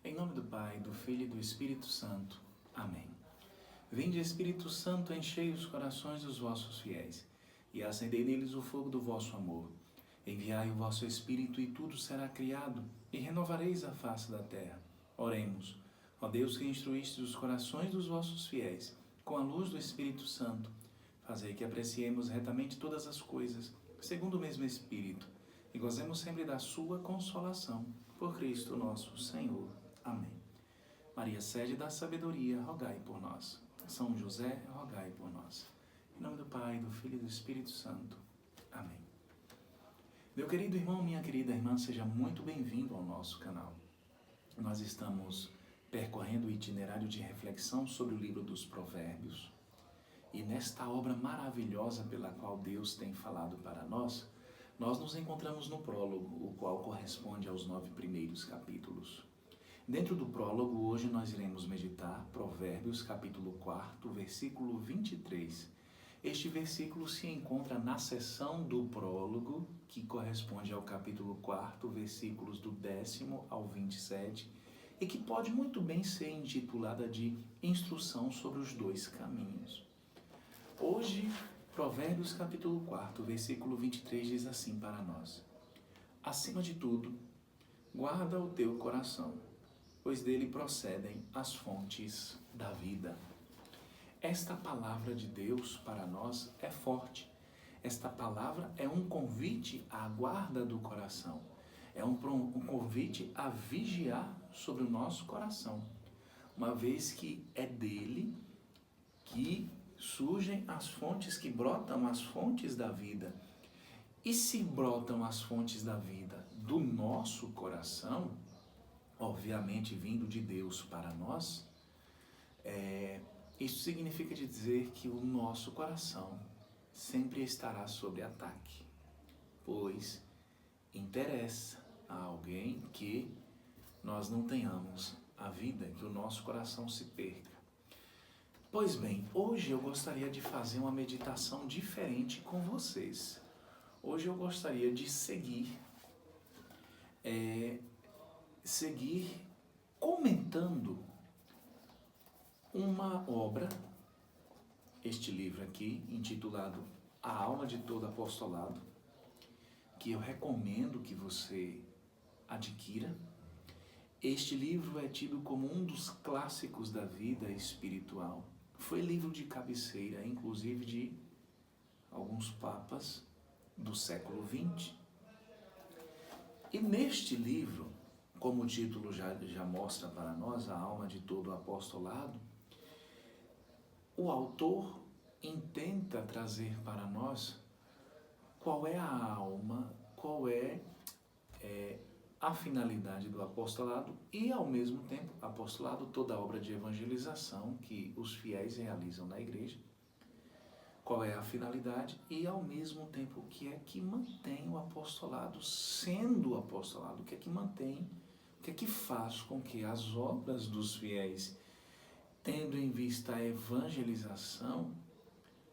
Em nome do Pai, do Filho e do Espírito Santo. Amém. Vinde, Espírito Santo, enchei os corações dos vossos fiéis e acendei neles o fogo do vosso amor. Enviai o vosso Espírito e tudo será criado e renovareis a face da terra. Oremos. Ó Deus, que instruíste os corações dos vossos fiéis com a luz do Espírito Santo, fazei que apreciemos retamente todas as coisas, segundo o mesmo Espírito, e gozemos sempre da sua consolação. Por Cristo nosso Senhor. Amém. Maria, sede da sabedoria, rogai por nós. São José, rogai por nós. Em nome do Pai, do Filho e do Espírito Santo. Amém. Meu querido irmão, minha querida irmã, seja muito bem-vindo ao nosso canal. Nós estamos percorrendo o itinerário de reflexão sobre o livro dos Provérbios. E nesta obra maravilhosa pela qual Deus tem falado para nós, nós nos encontramos no prólogo, o qual corresponde aos 9 primeiros capítulos. Dentro do prólogo, hoje nós iremos meditar Provérbios, capítulo 4, versículo 23. Este versículo se encontra na seção do prólogo, que corresponde ao capítulo 4, versículos do 10º ao 27, e que pode muito bem ser intitulada de Instrução sobre os Dois Caminhos. Hoje, Provérbios, capítulo 4, versículo 23 diz assim para nós: Acima de tudo, guarda o teu coração, pois dele procedem as fontes da vida. Esta palavra de Deus para nós é forte. Esta palavra é um convite à guarda do coração. É um convite a vigiar sobre o nosso coração, uma vez que é dele que surgem as fontes, que brotam as fontes da vida. E se brotam as fontes da vida do nosso coração, obviamente vindo de Deus para nós, isso significa dizer que o nosso coração sempre estará sob ataque, pois interessa a alguém que nós não tenhamos a vida, que o nosso coração se perca. Pois bem, hoje eu gostaria de fazer uma meditação diferente com vocês. Hoje eu gostaria de seguir comentando uma obra, este livro aqui, intitulado A Alma de Todo Apostolado, que eu recomendo que você adquira. Este livro é tido como um dos clássicos da vida espiritual. Foi livro de cabeceira, inclusive de alguns papas do século XX. E neste livro, como o título já mostra para nós, A Alma de Todo Apostolado, o autor intenta trazer para nós qual é a alma, qual é a finalidade do apostolado e, ao mesmo tempo, apostolado, toda a obra de evangelização que os fiéis realizam na igreja. Qual é a finalidade e, ao mesmo tempo, o que é que mantém o apostolado sendo o apostolado, o que é que mantém, o que é que faz com que as obras dos fiéis, tendo em vista a evangelização,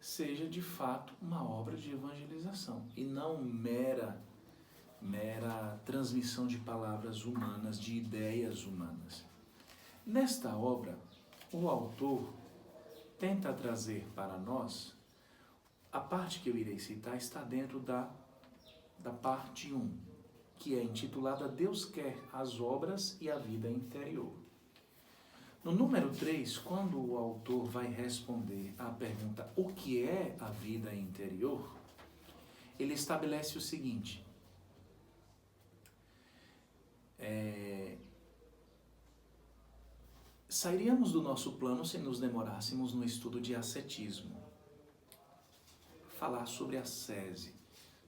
seja de fato uma obra de evangelização e não mera transmissão de palavras humanas, de ideias humanas. Nesta obra, o autor tenta trazer para nós, a parte que eu irei citar está dentro da parte 1, que é intitulada Deus quer as obras e a vida interior. No número 3, quando o autor vai responder à pergunta o que é a vida interior, ele estabelece o seguinte: sairíamos do nosso plano se nos demorássemos no estudo de ascetismo. Falar sobre ascese,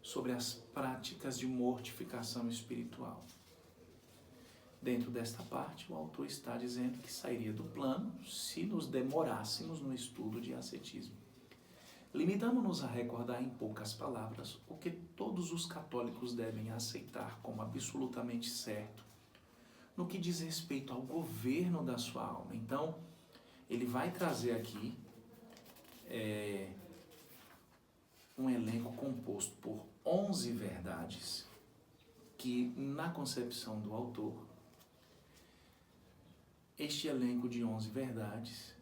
sobre as práticas de mortificação espiritual. Dentro desta parte, o autor está dizendo que sairia do plano se nos demorássemos no estudo de ascetismo. Limitamos-nos a recordar em poucas palavras o que todos os católicos devem aceitar como absolutamente certo no que diz respeito ao governo da sua alma. Então, ele vai trazer aqui um elenco composto por 11 verdades que, na concepção do autor, este elenco de 11 verdades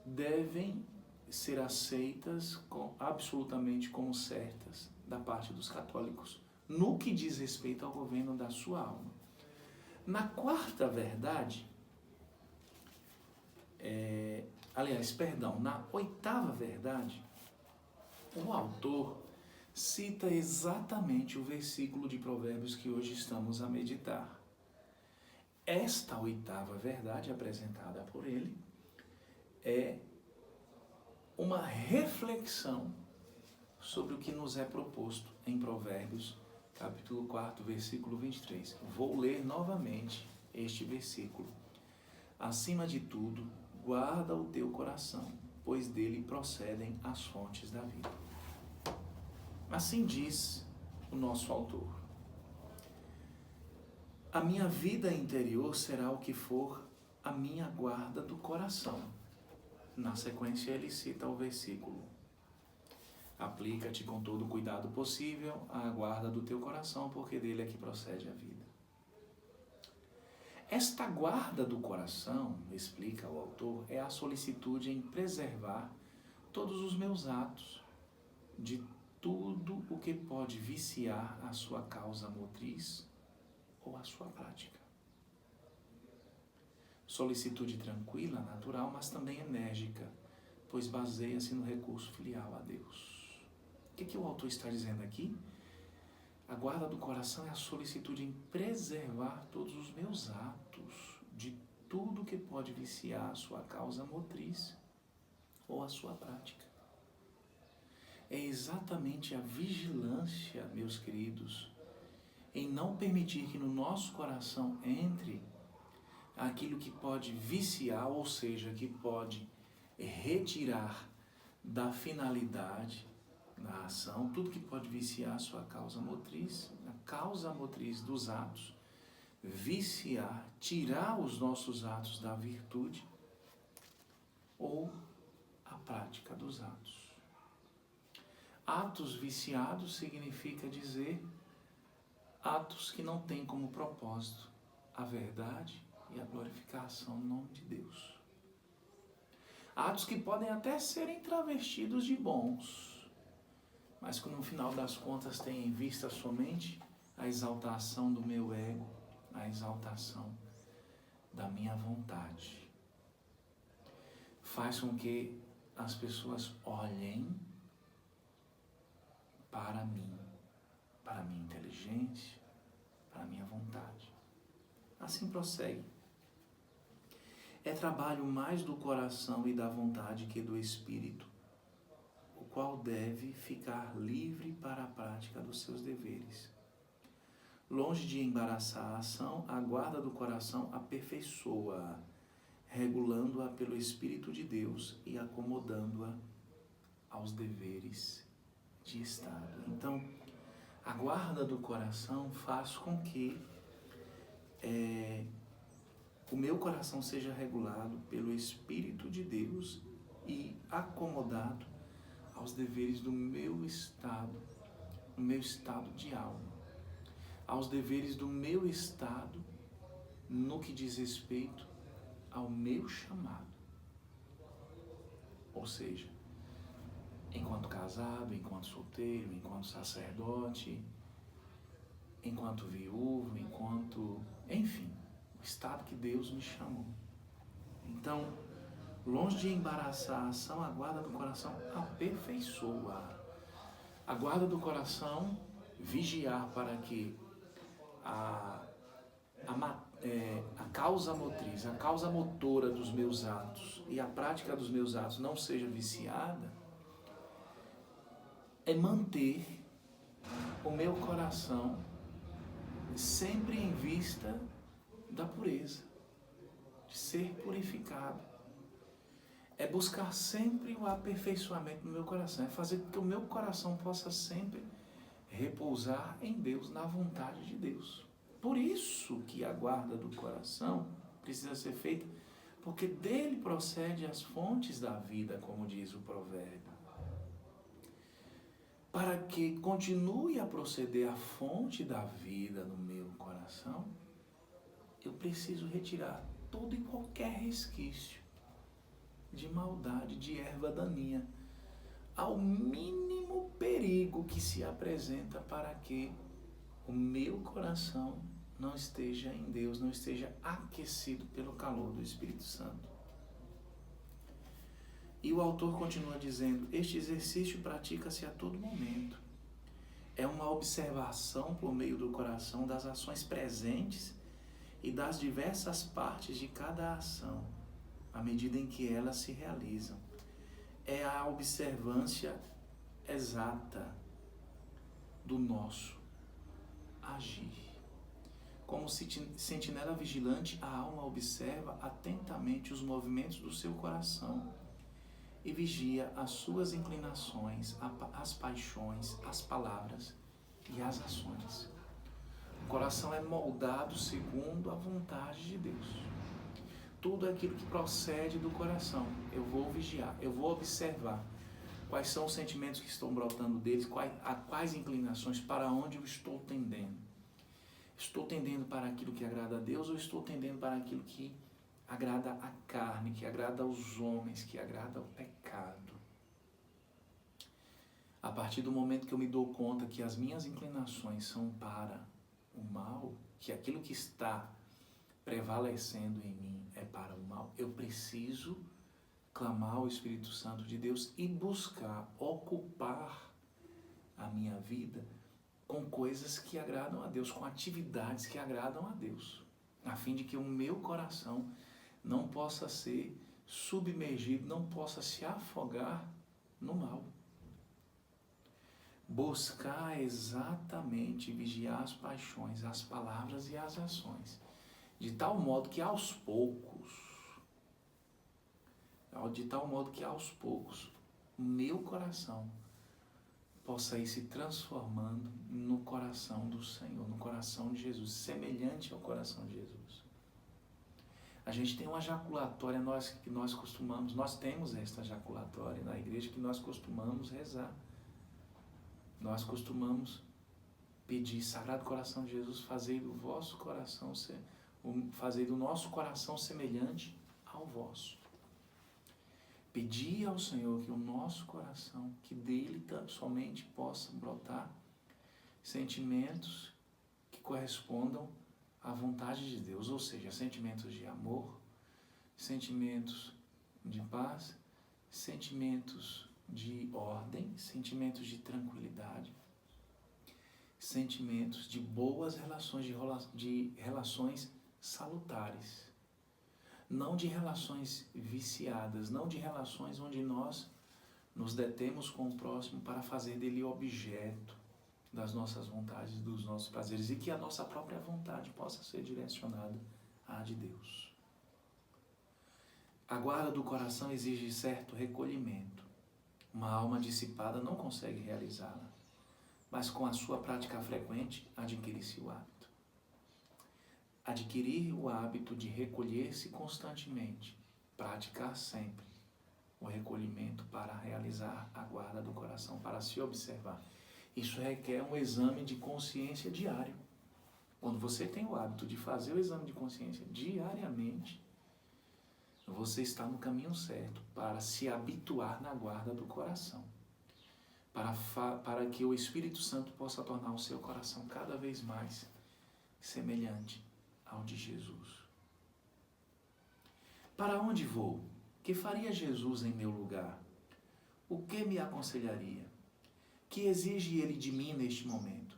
devem ser aceitas absolutamente como certas da parte dos católicos, no que diz respeito ao governo da sua alma. Na quarta verdade, na oitava verdade, o autor cita exatamente o versículo de Provérbios que hoje estamos a meditar. Esta oitava verdade apresentada por ele é uma reflexão sobre o que nos é proposto em Provérbios, capítulo 4, versículo 23. Vou ler novamente este versículo. Acima de tudo, guarda o teu coração, pois dele procedem as fontes da vida. Assim diz o nosso autor. A minha vida interior será o que for a minha guarda do coração. Na sequência ele cita o versículo. Aplica-te com todo o cuidado possível à guarda do teu coração, porque dele é que procede a vida. Esta guarda do coração, explica o autor, é a solicitude em preservar todos os meus atos, de tudo o que pode viciar a sua causa motriz ou a sua prática. Solicitude tranquila, natural, mas também enérgica, pois baseia-se no recurso filial a Deus. O que o autor está dizendo aqui? A guarda do coração é a solicitude em preservar todos os meus atos, de tudo que pode viciar a sua causa motriz ou a sua prática. É exatamente a vigilância, meus queridos, em não permitir que no nosso coração entre aquilo que pode viciar, ou seja, que pode retirar da finalidade da ação, tudo que pode viciar a sua causa motriz, a causa motriz dos atos, viciar, tirar os nossos atos da virtude ou a prática dos atos. Atos viciados significa dizer atos que não têm como propósito a verdade e a glorificação no nome de Deus. Atos que podem até serem travestidos de bons, mas que no final das contas têm em vista somente a exaltação do meu ego, a exaltação da minha vontade. Faz com que as pessoas olhem para mim, para a minha inteligência, para a minha vontade. Assim prossegue. É trabalho mais do coração e da vontade que do espírito, o qual deve ficar livre para a prática dos seus deveres. Longe de embaraçar a ação, a guarda do coração aperfeiçoa-a, regulando-a pelo Espírito de Deus e acomodando-a aos deveres de Estado. Então, a guarda do coração faz com que o meu coração seja regulado pelo Espírito de Deus e acomodado aos deveres do meu estado, no meu estado de alma, aos deveres do meu estado no que diz respeito ao meu chamado. Ou seja, enquanto casado, enquanto solteiro, enquanto sacerdote, enquanto viúvo, enfim, o estado que Deus me chamou. Então, longe de embaraçar a ação, a guarda do coração aperfeiçoa. A guarda do coração, vigiar para que a causa motriz, a causa motora dos meus atos e a prática dos meus atos não seja viciada, é manter o meu coração sempre em vista da pureza, de ser purificado. É buscar sempre o aperfeiçoamento no meu coração, é fazer com que o meu coração possa sempre repousar em Deus, na vontade de Deus. Por isso que a guarda do coração precisa ser feita, porque dele procede as fontes da vida, como diz o provérbio. Para que continue a proceder a fonte da vida no meu coração, eu preciso retirar todo e qualquer resquício de maldade, de erva daninha, ao mínimo perigo que se apresenta para que o meu coração não esteja em Deus, não esteja aquecido pelo calor do Espírito Santo. E o autor continua dizendo: este exercício pratica-se a todo momento. É uma observação por meio do coração das ações presentes e das diversas partes de cada ação, à medida em que elas se realizam. É a observância exata do nosso agir. Como sentinela vigilante, a alma observa atentamente os movimentos do seu coração e vigia as suas inclinações, as paixões, as palavras e as ações. O coração é moldado segundo a vontade de Deus. Tudo aquilo que procede do coração, eu vou vigiar, eu vou observar quais são os sentimentos que estão brotando deles, quais inclinações, para onde eu estou tendendo. Estou tendendo para aquilo que agrada a Deus ou estou tendendo para aquilo que agrada a carne, que agrada aos homens, que agrada ao pecado? A partir do momento que eu me dou conta que as minhas inclinações são para o mal, que aquilo que está prevalecendo em mim é para o mal, eu preciso clamar ao Espírito Santo de Deus e buscar ocupar a minha vida com coisas que agradam a Deus, com atividades que agradam a Deus, a fim de que o meu coração não possa ser submergido, não possa se afogar no mal. Buscar exatamente vigiar as paixões, as palavras e as ações, de tal modo que aos poucos, o meu coração possa ir se transformando no coração do Senhor, no coração de Jesus, semelhante ao coração de Jesus. A gente tem uma jaculatória, nós temos esta jaculatória na igreja que nós costumamos rezar. Nós costumamos pedir: Sagrado Coração de Jesus, fazei do nosso coração semelhante ao vosso. Pedir ao Senhor que o nosso coração, que dele somente possa brotar sentimentos que correspondam à vontade de Deus, ou seja, sentimentos de amor, sentimentos de paz, sentimentos de ordem, sentimentos de tranquilidade, sentimentos de boas relações, de relações salutares. Não de relações viciadas, não de relações onde nós nos detemos com o próximo para fazer dele objeto das nossas vontades, dos nossos prazeres, e que a nossa própria vontade possa ser direcionada à de Deus. A guarda do coração exige certo recolhimento. Uma alma dissipada não consegue realizá-la, mas com a sua prática frequente adquire-se o hábito. Adquirir o hábito de recolher-se constantemente, praticar sempre o recolhimento para realizar a guarda do coração, para se observar. Isso requer um exame de consciência diário. Quando você tem o hábito de fazer o exame de consciência diariamente, você está no caminho certo para se habituar na guarda do coração, para que o Espírito Santo possa tornar o seu coração cada vez mais semelhante ao de Jesus. Para onde vou? Que faria Jesus em meu lugar? O que me aconselharia? Que exige ele de mim neste momento?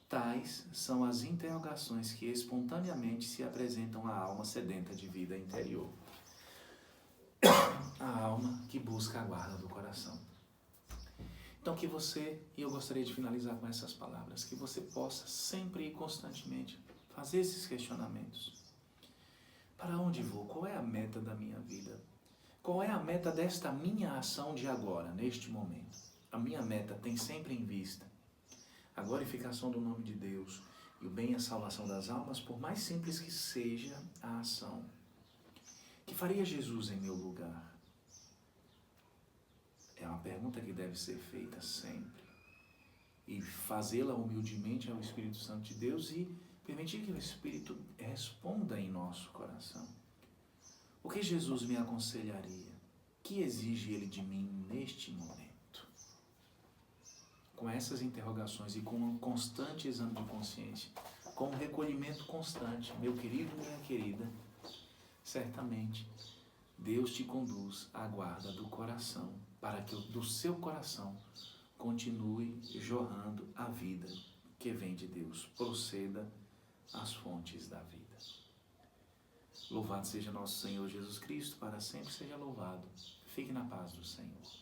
Tais são as interrogações que espontaneamente se apresentam à alma sedenta de vida interior. A alma que busca a guarda do coração. Então que você, e eu gostaria de finalizar com essas palavras, que você possa sempre e constantemente fazer esses questionamentos. Para onde vou? Qual é a meta da minha vida? Qual é a meta desta minha ação de agora, neste momento? A minha meta tem sempre em vista a glorificação do nome de Deus e o bem e a salvação das almas, por mais simples que seja a ação. Que faria Jesus em meu lugar? É uma pergunta que deve ser feita sempre. E fazê-la humildemente ao Espírito Santo de Deus e permitir que o Espírito responda em nosso coração. O que Jesus me aconselharia? O que exige Ele de mim neste momento? Com essas interrogações e com um constante exame de consciência, com um recolhimento constante, meu querido, minha querida, certamente Deus te conduz à guarda do coração, para que do seu coração continue jorrando a vida que vem de Deus, proceda às fontes da vida. Louvado seja nosso Senhor Jesus Cristo, para sempre seja louvado. Fique na paz do Senhor.